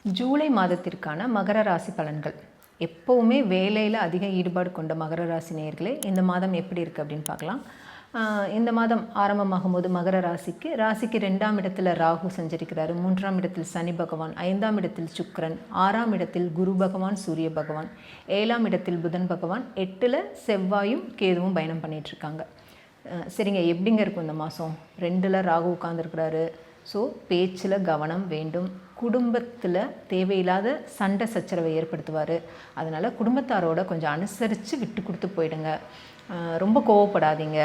ஜூலை மாதத்திற்கான மகர ராசி பலன்கள். எப்போவுமே வேலையில் அதிக ஈடுபாடு கொண்ட மகர ராசி நேயர்களே, இந்த மாதம் எப்படி இருக்குது அப்படின்னு பார்க்கலாம். இந்த மாதம் ஆரம்பமாகும் போது மகர ராசிக்கு 2ஆம் இடத்துல ராகு சஞ்சரிக்கிறாரு, 3ஆம் இடத்தில் சனி பகவான், 5ஆம் இடத்தில் சுக்கிரன், 6ஆம் இடத்தில் குரு பகவான் சூரிய பகவான், 7ஆம் இடத்தில் புதன் பகவான், 8ல் செவ்வாயும் கேதுவும் பயணம் பண்ணிகிட்ருக்காங்க. சரிங்க, எப்படிங்க இருக்கும் இந்த மாதம்? 2ல் ராகு உட்காந்துருக்கிறாரு. ஸோ பேச்சில் கவனம் வேண்டும். குடும்பத்தில் தேவையில்லாத சண்டை சச்சரவை ஏற்படுத்துவார். அதனால் குடும்பத்தாரோட கொஞ்சம் அனுசரித்து விட்டு கொடுத்து போயிடுங்க. ரொம்ப கோவப்படாதீங்க.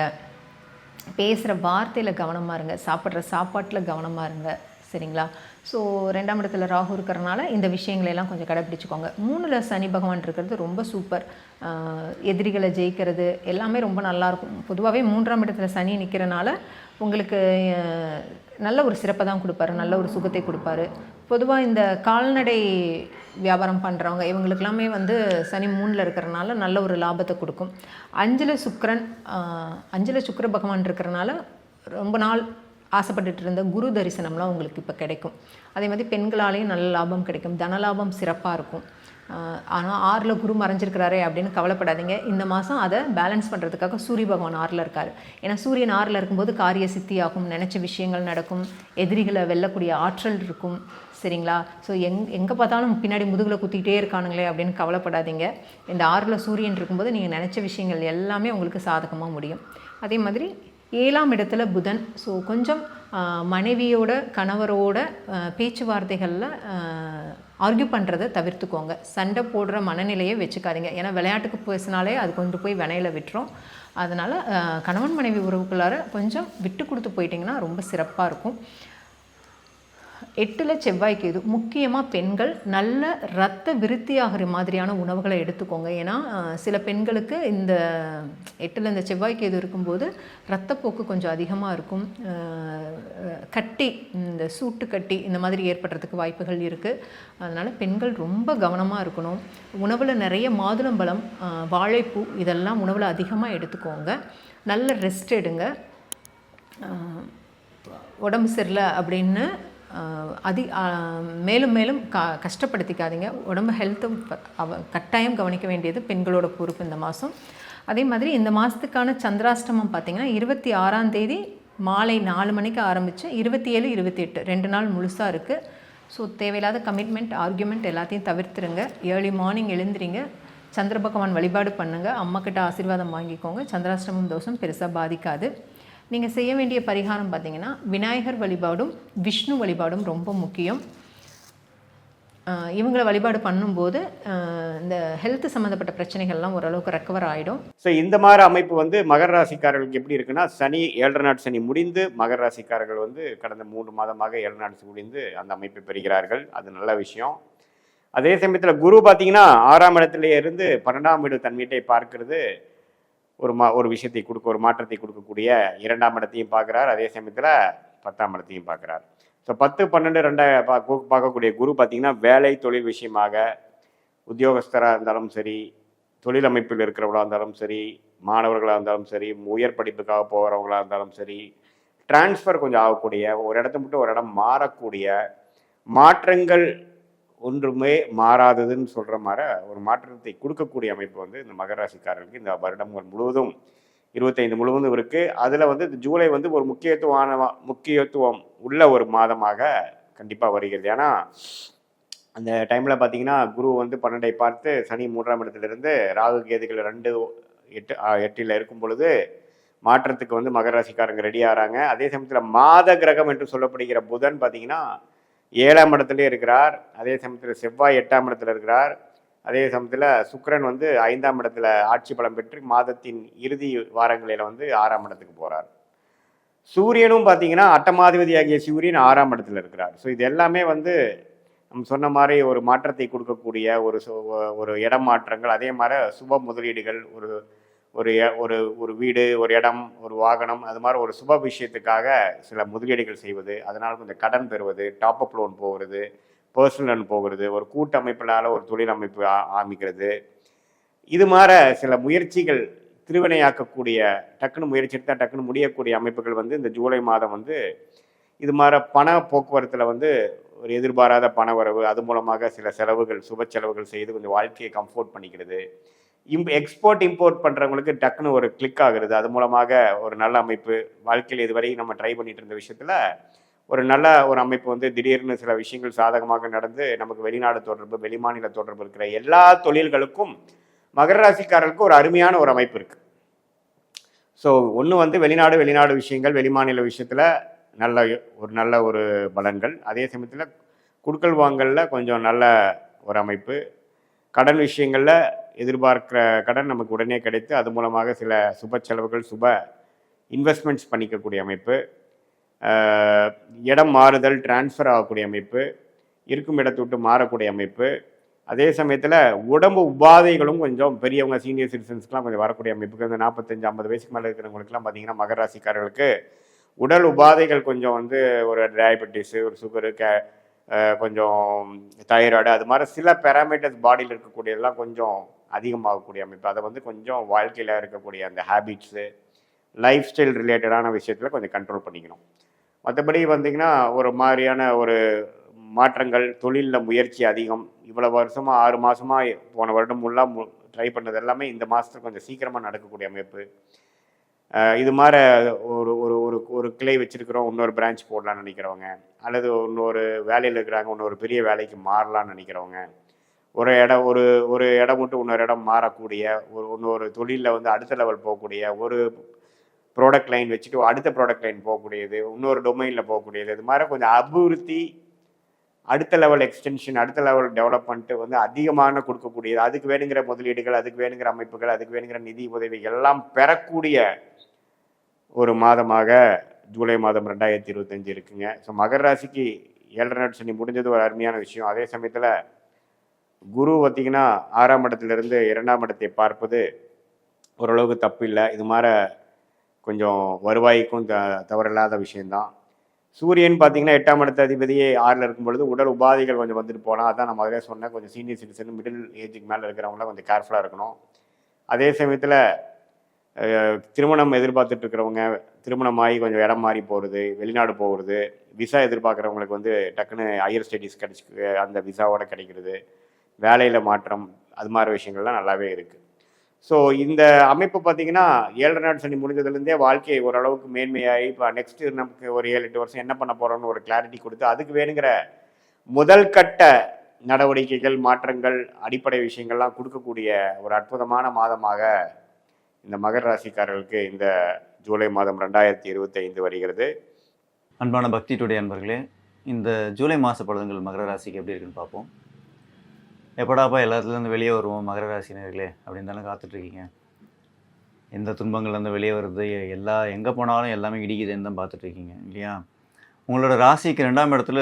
பேசுகிற வார்த்தையில் கவனமாக இருங்க. சாப்பிட்ற சாப்பாட்டில் கவனமாக இருங்க. சரிங்களா? ஸோ 2ஆம் இடத்துல ராகு இருக்கிறனால இந்த விஷயங்களெல்லாம் கொஞ்சம் கடைப்பிடிச்சிக்கோங்க. 3ல் சனி பகவான் இருக்கிறது ரொம்ப சூப்பர். எதிரிகளை ஜெயிக்கிறது எல்லாமே ரொம்ப நல்லாயிருக்கும். பொதுவாகவே 3ஆம் இடத்துல சனி நிற்கிறனால உங்களுக்கு நல்ல ஒரு சிறப்பை தான் கொடுப்பாரு, நல்ல ஒரு சுகத்தை கொடுப்பாரு. பொதுவாக இந்த கால்நடை வியாபாரம் பண்ணுறவங்க இவங்களுக்கெல்லாமே சனி 3ல் இருக்கிறனால நல்ல ஒரு லாபத்தை கொடுக்கும். 5ல் சுக்கிர பகவான் இருக்கிறனால ரொம்ப நாள் ஆசைப்பட்டுட்டு இருந்த குரு தரிசனம்லாம் உங்களுக்கு இப்போ கிடைக்கும். அதே மாதிரி பெண்களாலேயும் நல்ல லாபம் கிடைக்கும். தனலாபம் சிறப்பாக இருக்கும். ஆனால் 6ல் குரு மறைஞ்சிருக்கிறாரே அப்படின்னு கவலைப்படாதீங்க. இந்த மாதம் அதை பேலன்ஸ் பண்ணுறதுக்காக சூரிய பகவான் 6ல் இருக்கார். ஏன்னா சூரியன் 6ல் இருக்கும்போது காரிய சித்தியாகும், நினச்ச விஷயங்கள் நடக்கும், எதிரிகளை வெல்லக்கூடிய ஆற்றல் இருக்கும். சரிங்களா? ஸோ எங்கே பார்த்தாலும் பின்னாடி முதுகில் குத்திக்கிட்டே இருக்கானுங்களே அப்படின்னு கவலைப்படாதீங்க. இந்த 6ல் சூரியன் இருக்கும்போது நீங்கள் நினச்ச விஷயங்கள் எல்லாமே உங்களுக்கு சாதகமாக முடியும். அதே மாதிரி 7ஆம் இடத்துல புதன். ஸோ கொஞ்சம் மனைவியோட கணவரோட பேச்சுவார்த்தைகளில் ஆர்கியூ பண்ணுறதை தவிர்த்துக்கோங்க. சண்டை போடுற மனநிலையை வச்சுக்காதீங்க. ஏன்னா விளையாட்டுக்கு பேசினாலே அது கொண்டு போய் வினையில் விட்டுரும். அதனால் கணவன் மனைவி உறவுக்குள்ளார கொஞ்சம் விட்டு கொடுத்து போயிட்டிங்கன்னா ரொம்ப சிறப்பாக இருக்கும். 8ல் செவ்வாய் கேது. முக்கியமாக பெண்கள் நல்ல இரத்த விருத்தியாகிற மாதிரியான உணவுகளை எடுத்துக்கோங்க. ஏன்னா சில பெண்களுக்கு இந்த 8ல் இந்த செவ்வாய் கேது இருக்கும்போது இரத்தப்போக்கு கொஞ்சம் அதிகமாக இருக்கும். கட்டி, இந்த சூட்டு கட்டி இந்த மாதிரி ஏற்படுறதுக்கு வாய்ப்புகள் இருக்குது. அதனால் பெண்கள் ரொம்ப கவனமாக இருக்கணும். உணவில் நிறைய மாதுளம்பழம், வாழைப்பூ இதெல்லாம் உணவில் அதிகமாக எடுத்துக்கோங்க. நல்ல ரெஸ்ட் எடுங்க. உடம்பு சரியில்லை அப்படின்னு மேலும் மேலும் கஷ்டப்படுத்திக்காதீங்க. உடம்பு ஹெல்த்தும் கட்டாயம் கவனிக்க வேண்டியது பெண்களோட பொறுப்பு இந்த மாதம். அதே மாதிரி இந்த மாதத்துக்கான சந்திராஷ்டமம் பார்த்திங்கன்னா 26ஆம் தேதி மாலை 4 மணிக்கு ஆரம்பித்து 27, 28 2 நாள் முழுசாக இருக்குது. ஸோ தேவையில்லாத கமிட்மெண்ட், ஆர்கியூமெண்ட் எல்லாத்தையும் தவிர்த்துருங்க. Early morning எழுந்திரிங்க. சந்திர பகவான் வழிபாடு பண்ணுங்கள். அம்மாக்கிட்ட ஆசீர்வாதம் வாங்கிக்கோங்க. சந்திராஷ்டமம் தோஷம் பெருசாக பாதிக்காது. நீங்கள் செய்ய வேண்டிய பரிகாரம் பார்த்திங்கன்னா விநாயகர் வழிபாடும் விஷ்ணு வழிபாடும் ரொம்ப முக்கியம். இவங்களை வழிபாடு பண்ணும்போது இந்த ஹெல்த் சம்மந்தப்பட்ட பிரச்சனைகள்லாம் ஓரளவுக்கு ரெக்கவர் ஆகிடும். ஸோ இந்த மாதிரி அமைப்பு மகர ராசிக்காரர்களுக்கு எப்படி இருக்குன்னா, சனி 7 நாட் சனி முடிந்து மகர ராசிக்காரர்கள் கடந்த 3 மாதமாக 7 நாட்ஸ் முடிந்து அந்த அமைப்பை பெறுகிறார்கள். அது நல்ல விஷயம். அதே சமயத்தில் குரு பார்த்தீங்கன்னா 6ஆம் இடத்துல இருந்து 12ஆம் இட தன்மீட்டை பார்க்கறது ஒரு விஷயத்தை ஒரு மாற்றத்தை கொடுக்கக்கூடிய 2ஆம் இடத்தையும் பார்க்குறார். அதே சமயத்தில் 10ஆம் இடத்தையும் பார்க்குறார். ஸோ 10, 12, 2 பார்க்கக்கூடிய குரு பார்த்திங்கன்னா வேலை தொழில் விஷயமாக உத்தியோகஸ்தராக இருந்தாலும் சரி, தொழில் அமைப்பில் இருக்கிறவங்களாக இருந்தாலும் சரி, மாணவர்களாக இருந்தாலும் சரி, உயர் படிப்புக்காக போகிறவங்களாக இருந்தாலும் சரி, டிரான்ஸ்ஃபர் கொஞ்சம் ஆகக்கூடிய, ஒரு இடத்த மட்டும் ஒரு இடம் மாறக்கூடிய மாற்றங்கள் ஒன்றுமே மாறாததுன்னு சொல்கிற மாதிரி ஒரு மாற்றத்தை கொடுக்கக்கூடிய அமைப்பு இந்த மகர ராசிக்காரர்களுக்கு இந்த வருடங்கள் முழுவதும் 25 முழுவதும் இருக்குது. அதில் இந்த ஜூலை ஒரு முக்கியத்துவம் உள்ள ஒரு மாதமாக கண்டிப்பாக வருகிறது. ஏன்னா அந்த டைமில் பார்த்தீங்கன்னா குரு 12ஐ பார்த்து சனி 3ஆம் இடத்துலேருந்து ராகு கேதுகள் 2, 8ல் இருக்கும் பொழுது மாற்றத்துக்கு மகர ராசிக்காரங்க ரெடி ஆகிறாங்க. அதே சமயத்தில் மாத கிரகம் என்று சொல்லப்படுகிற புதன் பார்த்தீங்கன்னா 7ஆம் இடத்துலேயே இருக்கிறார். அதே சமயத்தில் செவ்வாய் 8ஆம் இடத்துல இருக்கிறார். அதே சமயத்தில் சுக்கிரன் 5ஆம் இடத்துல ஆட்சி பலம் பெற்று மாதத்தின் இறுதி வாரங்களில் 6ஆம் இடத்துக்கு போகிறார். சூரியனும் பார்த்தீங்கன்னா 8ஆம் ஆகிய சூரியன் 6ஆம் இடத்துல இருக்கிறார். ஸோ இது எல்லாமே நம்ம சொன்ன மாதிரி ஒரு மாற்றத்தை கொடுக்கக்கூடிய ஒரு இடம் மாற்றங்கள், அதே மாதிரி சுப முதலீடுகள், ஒரு ஒரு வீடு, ஒரு இடம், ஒரு வாகனம், அது மாதிரி ஒரு சுப விஷயத்துக்காக சில முதலீடுகள் செய்வது, அதனால் கொஞ்சம் கடன் பெறுவது, டாப்அப் லோன் போகிறது, பர்சனல் லோன் போகிறது, ஒரு கூட்டமைப்பினால் ஒரு தொழில் அமைப்பு ஆரம்பிக்கிறது, இது மாதிரி சில முயற்சிகள் திருவினையாக்கக்கூடிய, டக்குன்னு முயற்சி எடுத்தால் டக்குன்னு முடியக்கூடிய அமைப்புகள் இந்த ஜூலை மாதம் இது மாதிரி பண போக்குவரத்தில் ஒரு எதிர்பாராத பணவரவு, அது மூலமாக சில செலவுகள், சுப செலவுகள் செய்து கொஞ்சம் வாழ்க்கையை கம்ஃபோர்ட் பண்ணிக்கிறது. எக்ஸ்போர்ட், இம்போர்ட் பண்ணுறவங்களுக்கு டக்குன்னு ஒரு கிளிக் ஆகுறது. அது மூலமாக ஒரு நல்ல அமைப்பு, வாழ்க்கையில் இதுவரையும் நம்ம ட்ரை பண்ணிட்டு இருந்த விஷயத்தில் ஒரு நல்ல ஒரு அமைப்பு வந்து திடீர்னு சில விஷயங்கள் சாதகமாக நடந்து நமக்கு வெளிநாடு தொடர்பு, வெளிமாநில தொடர்பு இருக்கிற எல்லா தொழில்களுக்கும் மகர ராசிக்காரர்களுக்கு ஒரு அருமையான ஒரு அமைப்பு இருக்குது. ஸோ ஒன்று வந்து வெளிநாடு விஷயங்கள், வெளிமாநில விஷயத்தில் நல்ல ஒரு பலன்கள். அதே சமயத்தில் குடுக்கல் வாங்கலில் கொஞ்சம் நல்ல ஒரு அமைப்பு. கடன் விஷயங்களில் எதிர்பார்க்குற கடன் நமக்கு உடனே கிடைத்து அது மூலமாக சில சுப செலவுகள், சுப இன்வெஸ்ட்மெண்ட்ஸ் பண்ணிக்கக்கூடிய அமைப்பு. இடம் மாறுதல், டிரான்ஸ்ஃபர் ஆகக்கூடிய அமைப்பு, இருக்கும் இடத்தை விட்டு மாறக்கூடிய அமைப்பு. அதே சமயத்தில் உடம்பு உபாதைகளும் கொஞ்சம் பெரியவங்க, சீனியர் சிட்டிசன்ஸ்க்குலாம் கொஞ்சம் வரக்கூடிய அமைப்புக்கு இந்த 45-50 வயசுக்கு மேலே இருக்கிறவங்களுக்குலாம் பார்த்தீங்கன்னா மகர ராசிக்காரர்களுக்கு உடல் உபாதைகள் கொஞ்சம் வந்து ஒரு டயபெட்டிஸு, ஒரு சுகரு, கொஞ்சம் தைராய்டு, அது மாதிரி சில பேராமீட்டர்ஸ் பாடியில் இருக்கக்கூடியதெல்லாம் கொஞ்சம் அதிகமாகக்கூடிய அமைப்பு. அதை வந்து கொஞ்சம் வாழ்க்கையில் இருக்கக்கூடிய அந்த ஹேபிட்ஸு, லைஃப் ஸ்டைல் ரிலேட்டடான விஷயத்தில் கொஞ்சம் கண்ட்ரோல் பண்ணிக்கணும். மற்றபடி வந்தீங்கன்னா ஒரு மாதிரியான ஒரு மாற்றங்கள், தொழிலில் முயற்சி அதிகம். இவ்வளோ வருஷமாக 6 மாதமாக போன வருடம் ஃபுல்லாக ட்ரை பண்ணது எல்லாமே இந்த மாதத்தில் கொஞ்சம் சீக்கிரமாக நடக்கக்கூடிய அமைப்பு. இது மாதிரி ஒரு ஒரு ஒரு ஒரு கிளை வச்சுருக்கிறோம், இன்னொரு பிரான்ச் போடலான்னு நினைக்கிறவங்க, அல்லது இன்னொரு வேலையில் இருக்கிறாங்க, இன்னொரு பெரிய வேலைக்கு மாறலான்னு நினைக்கிறவங்க, ஒரு இடம் விட்டு இன்னொரு இடம் மாறக்கூடிய, இன்னொரு தொழிலில் வந்து அடுத்த லெவல் போகக்கூடிய, ஒரு ப்ராடக்ட் லைன் வச்சுட்டு அடுத்த ப்ராடக்ட் லைன் போகக்கூடியது, இன்னொரு டொமைனில் போகக்கூடியது, இது மாதிரி கொஞ்சம் அபிவிருத்தி, அடுத்த லெவல் எக்ஸ்டென்ஷன், அடுத்த லெவல் டெவலப்மெண்ட்டு வந்து அதிகமான கொடுக்கக்கூடியது. அதுக்கு வேணுங்கிற முதலீடுகள், அதுக்கு வேணுங்கிற அமைப்புகள், அதுக்கு வேணுங்கிற நிதி உதவிகள் எல்லாம் பெறக்கூடிய ஒரு மாதமாக ஜூலை மாதம் 2025 இருக்குங்க. ஸோ மகர ராசிக்கு 7.5 நாள் சனி முடிஞ்சது ஒரு அருமையான விஷயம். அதே சமயத்தில் குரு பார்த்திங்கன்னா 6ஆம் இடத்துலேருந்து 2ஆம் இடத்தை பார்ப்பது ஓரளவுக்கு தப்பு இல்லை. இது மாதிரி கொஞ்சம் வருவாய்க்கும் தவறில்லாத விஷயந்தான். சூரியன் பார்த்தீங்கன்னா 8ஆம் இடத்து அதிபதியே 6ல் இருக்கும் பொழுது உடல் உபாதைகள் கொஞ்சம் வந்துட்டு போகலாம். அதான் நான் முதலே சொன்னேன், கொஞ்சம் சீனியர் சிட்டிசன், மிடில் ஏஜுக்கு மேலே இருக்கிறவங்களாம் கொஞ்சம் கேர்ஃபுல்லாக இருக்கணும். அதே சமயத்தில் திருமணம் எதிர்பார்த்துட்டு இருக்கிறவங்க, திருமணமாகி கொஞ்சம் இடம் மாறி போகிறது, வெளிநாடு போகிறது, விசா எதிர்பார்க்குறவங்களுக்கு வந்து டக்குன்னு ஹையர் ஸ்டடீஸ் அந்த விசாவோட கிடைக்கிறது, வேலையில் மாற்றம், அது மாதிரி விஷயங்கள்லாம் நல்லாவே இருக்குது. ஸோ இந்த அமைப்பு பார்த்திங்கன்னா 7.5 நாள் சனி முடிஞ்சதுலேருந்தே வாழ்க்கை ஓரளவுக்கு மேன்மையாகி இப்போ நெக்ஸ்ட்டு நமக்கு ஒரு 7-8 வருஷம் என்ன பண்ண போகிறோம்னு ஒரு கிளாரிட்டி கொடுத்து அதுக்கு வேணுங்கிற முதல் கட்ட நடவடிக்கைகள், மாற்றங்கள், அடிப்படை விஷயங்கள்லாம் கொடுக்கக்கூடிய ஒரு அற்புதமான மாதமாக இந்த மகர ராசிக்காரர்களுக்கு இந்த ஜூலை மாதம் 2025 வருகிறது. அன்பான பக்தி டுடே அன்பர்களே, இந்த ஜூலை மாத பலன்கள் மகர ராசிக்கு எப்படி இருக்குன்னு பார்ப்போம். எப்படாப்பா எல்லாத்துலேருந்து வெளியே வருவோம் மகர ராசினர்களே அப்படின்னு தானே காத்துட்ருக்கீங்க. எந்த துன்பங்கள்லேருந்து வெளியே வருது, எங்கே போனாலும் எல்லாமே இடிக்குதுன்னு தான் பார்த்துட்ருக்கீங்க இல்லையா? உங்களோட ராசிக்கு 2ஆம் இடத்துல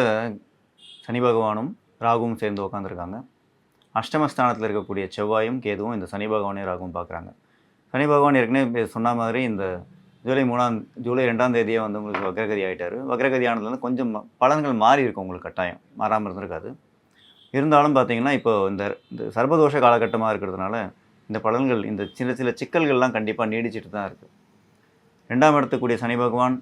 சனி பகவானும் ராகுவும் சேர்ந்து உட்காந்துருக்காங்க. அஷ்டமஸ்தானத்தில் இருக்கக்கூடிய செவ்வாயும் கேதுவும் இந்த சனி பகவானையும் ராகுவும் பார்க்குறாங்க. சனி பகவான் ஏற்கனவே சொன்ன மாதிரி இந்த ஜூலை 2ஆம் தேதியே வந்து உங்களுக்கு வக்ரகதி ஆகிட்டார். வக்ரகதி ஆனதுலேருந்து கொஞ்சம் பலன்கள் மாறி இருக்கும், உங்களுக்கு கட்டாயம் மாறாமல் இருந்திருக்காது. இருந்தாலும் பார்த்தீங்கன்னா இப்போ இந்த சர்பதோஷ காலகட்டமாக இருக்கிறதுனால இந்த பலன்கள், இந்த சில சிக்கல்கள்லாம் கண்டிப்பாக நீடிச்சிட்டு தான் இருக்குது. 2ஆம் இடத்துக்கூடிய சனி பகவான்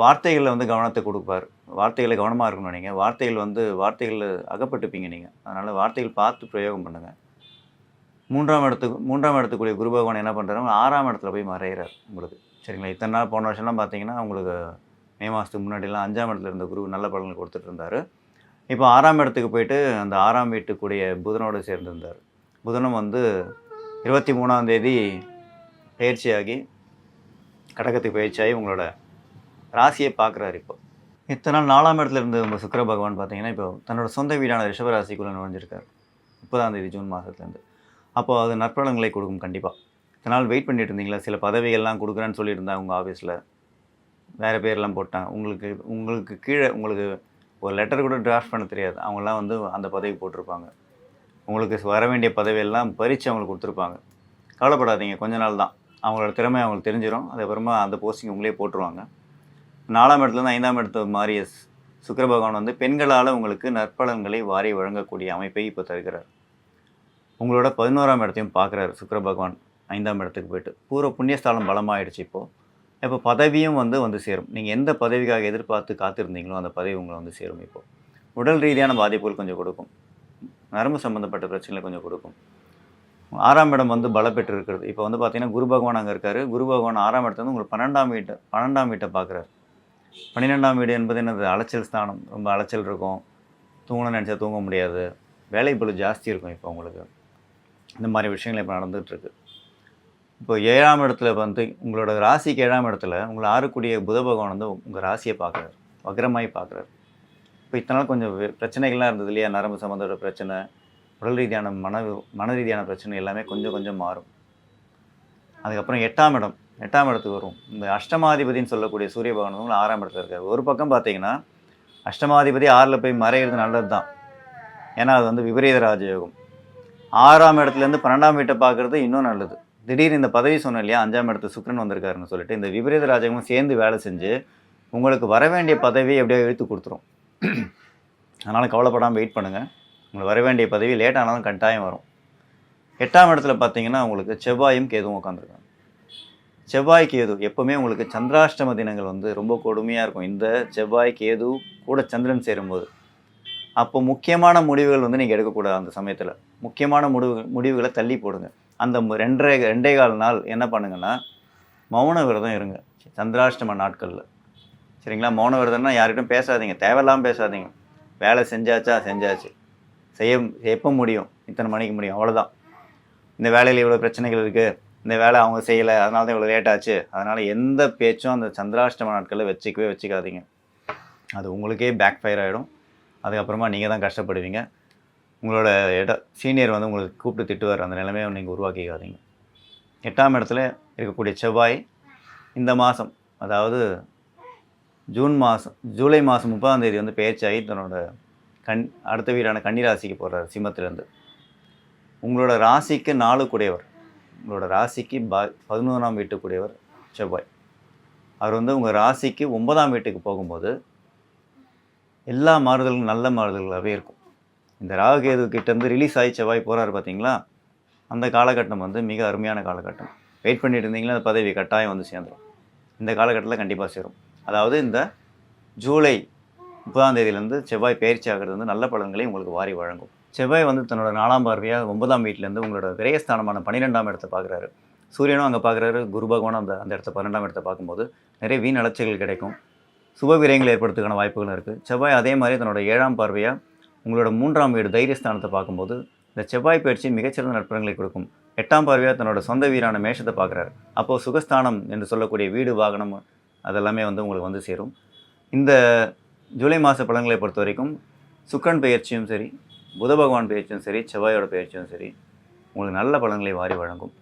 வார்த்தைகளில் வந்து கவனத்தை கொடுப்பார். வார்த்தைகளை கவனமாக இருக்கணும். நீங்கள் வார்த்தைகளில் அகப்பட்டுப்பீங்க நீங்கள். அதனால் வார்த்தைகள் பார்த்து பிரயோகம் பண்ணுங்கள். 3ஆம் இடத்துக்குரிய குரு பகவான் என்ன பண்ணுறாங்க, 6ஆம் இடத்துல போய் மறைகிறார் உங்களுக்கு. சரிங்களா? இத்தனை நாள் போன வருஷம்லாம் பார்த்தீங்கன்னா உங்களுக்கு மே மாதத்துக்கு முன்னாடிலாம் 5ஆம் இடத்துல இருந்த குரு நல்ல பலன்கள் கொடுத்துட்டு இருந்தார். இப்போ 6ஆம் இடத்துக்கு போயிட்டு அந்த 6ஆம் வீட்டுக்குரிய புதனோடு சேர்ந்துருந்தார். புதனும் வந்து 23ஆம் தேதி பயிற்சியாகி கடகத்துக்கு பயிற்சியாகி உங்களோட ராசியை பார்க்குறாரு. இப்போ இத்தனை நாள் 4ஆம் இடத்துல இருந்த உங்கள் சுக்கிர பகவான் பார்த்தீங்கன்னா இப்போ தன்னோட சொந்த வீடான ரிஷப ராசிக்குள்ளே நுழைஞ்சிருக்கார் 30ஆம் தேதி ஜூன் மாதத்துலேருந்து. அப்போது அது நற்பலன்களை கொடுக்கும் கண்டிப்பாக. இத்தனை நாள் வெயிட் பண்ணிட்டு இருந்தீங்களா, சில பதவிகள்லாம் கொடுக்குறேன்னு சொல்லியிருந்தாங்க உங்கள் ஆஃபீஸில், வேறு பேர்லாம் போட்டாங்க. உங்களுக்கு கீழே உங்களுக்கு ஒரு லெட்டர் கூட டிராஃப்ட் பண்ண தெரியாது, அவங்களாம் வந்து அந்த பதவி போட்டிருப்பாங்க. உங்களுக்கு வர வேண்டிய பதவியெல்லாம் பறித்து அவங்களுக்கு கொடுத்துருப்பாங்க. கவலைப்படாதீங்க, கொஞ்ச நாள் தான், அவங்களோட திறமை அவங்களுக்கு தெரிஞ்சிடும். அதுக்கப்புறமா அந்த போஸ்டிங் உங்களே போட்டுருவாங்க. 4ஆம் இடத்துலேருந்து 5ஆம் இடத்து மாறிய சுக்கிர பகவான் வந்து பெண்களால் உங்களுக்கு நற்பலன்களை வாரி வழங்கக்கூடிய அமைப்பை இப்போ தருகிறார். உங்களோட 11ஆம் இடத்தையும் பார்க்குறாரு சுக்கிர பகவான் 5ஆம் இடத்துக்கு போயிட்டு. பூர்வ புண்ணியஸ்தானம் பலமாகிடுச்சு. இப்போ பதவியும் வந்து சேரும். நீங்கள் எந்த பதவிக்காக எதிர்பார்த்து காத்திருந்தீங்களோ அந்த பதவி உங்களை வந்து சேரும். இப்போது உடல் ரீதியான பாதிப்புகள் கொஞ்சம் கொடுக்கும். நரம்பு சம்மந்தப்பட்ட பிரச்சனைகளை கொஞ்சம் கொடுக்கும். 6ஆம் இடம் வந்து பலப்பெற்று இருக்கிறது. இப்போ வந்து பார்த்தீங்கன்னா குரு பகவான் அங்கே இருக்கார். குரு பகவான் 6ஆம் இடத்துல வந்து உங்களுக்கு 12ஆம் வீட்டை பார்க்குறாரு. 12ஆம் வீடு என்பது என்னது? அலைச்சல் ஸ்தானம். ரொம்ப அலைச்சல் இருக்கும். தூங்கணும்னு நினச்சா தூங்க முடியாது. வேலைப்பளு ஜாஸ்தி இருக்கும் இப்போ உங்களுக்கு. இந்த மாதிரி விஷயங்கள் இப்போ நடந்துகிட்ருக்கு. இப்போ 7ஆம் இடத்துல வந்து உங்களோட ராசிக்கு 7ஆம் இடத்துல உங்களை ஆறக்கூடிய புத பகவான் வந்து உங்கள் ராசியை பார்க்குறாரு. வக்ரமாகி பார்க்குறாரு. இப்போ இத்தனை நாள் கொஞ்சம் பிரச்சனைகள்லாம் இருந்தது இல்லையா? நரம்பு சம்மந்தப்பட்ட பிரச்சனை, உடல் ரீதியான மன ரீதியான பிரச்சனை எல்லாமே கொஞ்சம் கொஞ்சம் மாறும். அதுக்கப்புறம் 8ஆம் இடத்துக்கு வரும். இந்த அஷ்டமாதிபதினு சொல்லக்கூடிய சூரிய பகவான் வந்து 6ஆம் இடத்துல இருக்கார். ஒரு பக்கம் பார்த்தீங்கன்னா அஷ்டமாதிபதி 6ல் போய் மறையிறது நல்லது தான். ஏன்னா அது வந்து விபரீத ராஜயோகம். 6ஆம் இடத்துலேருந்து 12ஆம் வீட்டை பார்க்குறது இன்னும் நல்லது. திடீர்னு இந்த பதவி சொன்னேன் இல்லையா, 5ஆம் இடத்து சுக்கிரன் வந்திருக்காருன்னு சொல்லிட்டு இந்த விபரீத ராஜயோகமும் சேர்ந்து வேலை செஞ்சு உங்களுக்கு வர வேண்டிய பதவியை எப்படியோ இழுத்து கொடுத்துரும். அதனால் கவலைப்படாமல் வெயிட் பண்ணுங்கள். உங்களுக்கு வர வேண்டிய பதவி லேட் ஆனாலும் கட்டாயம் வரும். 8ஆம் இடத்துல பார்த்தீங்கன்னா உங்களுக்கு செவ்வாயும் கேதுவும் உட்காந்துருக்காங்க. செவ்வாய் கேது எப்போவுமே உங்களுக்கு சந்திராஷ்டம தினங்கள் வந்து ரொம்ப கொடுமையாக இருக்கும். இந்த செவ்வாய் கேது கூட சந்திரன் சேரும்போது அப்போ முக்கியமான முடிவுகள் வந்து நீங்கள் எடுக்கக்கூடாது. அந்த சமயத்தில் முக்கியமான முடிவுகளை தள்ளி போடுங்க. அந்த 2.25 நாள் என்ன பண்ணுங்கன்னா மௌன விரதம் இருங்க சந்திராஷ்டம நாட்களில். சரிங்களா? மௌன விரதம்னா யார்கிட்டும் பேசாதீங்க, தேவையில்லாமல் பேசாதீங்க. வேலை செஞ்சாச்சு, எப்போ முடியும், இத்தனை மணிக்கு முடியும், அவ்வளோதான். இந்த வேலையில் இவ்வளோ பிரச்சனைகள் இருக்குது, இந்த வேலை அவங்க செய்யலை, அதனால தான் இவ்வளோ லேட் ஆச்சு. அதனால் எந்த பேச்சும் அந்த சந்திராஷ்டம நாட்களில் வச்சுக்காதீங்க. அது உங்களுக்கே பேக் ஃபயர் ஆகிடும். அதுக்கப்புறமா நீங்கள் தான் கஷ்டப்படுவீங்க. உங்களோட சீனியர் வந்து உங்களுக்கு கூப்பிட்டு திட்டுவார். அந்த நிலைமையை நீங்கள் உருவாக்கிக்காதீங்க. 8ஆம் இடத்துல இருக்கக்கூடிய செவ்வாய் இந்த மாதம், அதாவது ஜூலை மாதம் 30ஆம் தேதி வந்து பெயர்ச்சியாகி தன்னோட அடுத்த வீடான கன்னி ராசிக்கு போகிறார். சிம்மத்திலேருந்து உங்களோட ராசிக்கு 4 கூடையவர், உங்களோட ராசிக்கு 11ஆம் வீட்டுக்குடையவர் செவ்வாய். அவர் வந்து உங்கள் ராசிக்கு 9ஆம் வீட்டுக்கு போகும்போது எல்லா மாறுதல்களும் நல்ல மாறுதல்களாகவே இருக்கும். இந்த ராகுகேது கிட்டேருந்து ரிலீஸ் ஆகி செவ்வாய் போகிறாரு பார்த்தீங்களா? அந்த காலகட்டம் வந்து மிக அருமையான காலகட்டம். வெயிட் பண்ணிட்டு இருந்தீங்களா அந்த பதவி கட்டாயம் வந்து சேர்ந்துடும். இந்த காலகட்டத்தில் கண்டிப்பாக சேரும். அதாவது இந்த ஜூலை 30ஆம் தேதியிலேருந்து செவ்வாய் பயிற்சி ஆகிறது வந்து நல்ல பலன்களை உங்களுக்கு வாரி வழங்கும். செவ்வாய் வந்து தன்னோட 4ஆம் பார்வையாக 9ஆம் வீட்டிலேருந்து உங்களோட விரயஸ்தானமான 12ஆம் இடத்தை பார்க்குறாரு. சூரியனும் அங்கே பார்க்குறாரு. குரு பகவானும் அந்த இடத்த 12ஆம் இடத்தை பார்க்கும்போது நிறைய வீண் அலைச்சல்கள் கிடைக்கும். சுப விரயங்கள் ஏற்படுறதுக்கான வாய்ப்புகளும் இருக்குது. செவ்வாய் அதே மாதிரி தன்னோட 7ஆம் பார்வையாக உங்களோட 3ஆம் வீடு தைரியஸ்தானத்தை பார்க்கும்போது இந்த செவ்வாய் பயிற்சி மிகச்சிறந்த நற்பலன்களை கொடுக்கும். 8ஆம் பார்வையாக தன்னோட சொந்த வீடான மேஷத்தை பார்க்குறாரு. அப்போது சுகஸ்தானம் என்று சொல்லக்கூடிய வீடு, வாகனம் அதெல்லாமே வந்து உங்களுக்கு வந்து சேரும். இந்த ஜூலை மாத பலன்களை பொறுத்த வரைக்கும் சுக்கிரன் பெயர்ச்சியும் சரி, புத பகவான் பெயர்ச்சியும் சரி, செவ்வாயோட பெயர்ச்சியும் சரி உங்களுக்கு நல்ல பலன்களை வாரி வழங்கும்.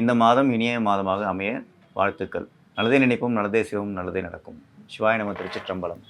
இந்த மாதம் இனிய மாதமாக அமைய வாழ்த்துக்கள். நல்லதே நினைப்போம், நல்லதே செய்வோம், நல்லதே நடக்கும். சிவாய நம. திருச்சிற்றம்பலம்.